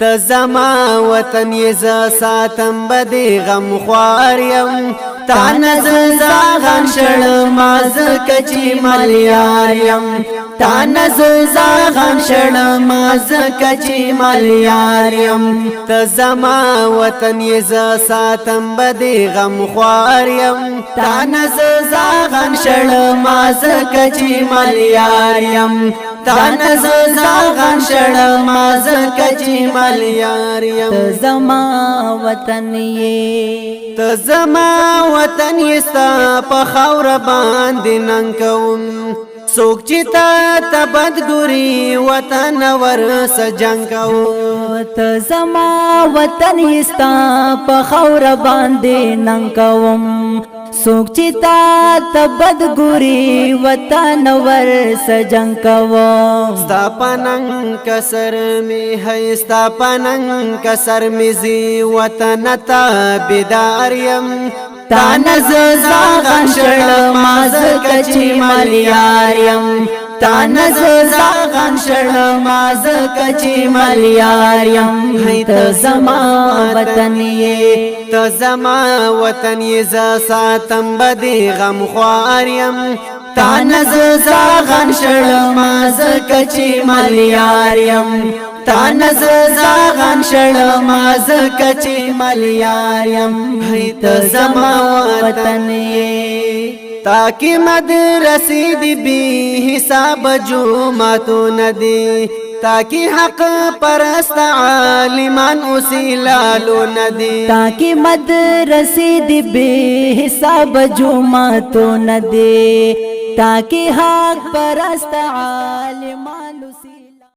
تزما وطن یز ساتم بدی غم خوار یم تا نزل زاغن شړ ماز کچی ملیار یم تا نزل زاغن شړ ماز کچی ملیار یم تزما وطن یز ساتم بدی غم خوار یم تا نزل زاغن شړ ماز کچی ملیار یم تا نزل زاغن شړ ماز کچی ملیار یم زما وطن یې تزما وطن یستا په خاور باندې نن کوم څوک چې تا بدګوري وطن ور سجن کوم تزما وطن یستا په خاور باندې نن کوم سوک چتا تبد ګوري وطن ور سجن کوم ستا پننګ کسر می ہے ستا پننګ کسر می زی وطن تا بیدار یم تا نزل زاغن شړ ماز کچی ملیار یم تا نزل زاغن شړ ماز کچی ملیار یم ته زما وطن یې ته زما وطن یې ز ساتم بدی غم خوار یم تا نزل زاغن شړ ماز کچی ملیار یم تا نزل زاغن شړ ماز کچی ملیار یم ته زما وطن یې تاکي مدرسې دی بی حساب جمعتو ندی تاکي حق پرست عالمان اوسیلالو ندی تاکي مدرسې دی بی حساب جمعتو ندی تاکي حق پرست عالمان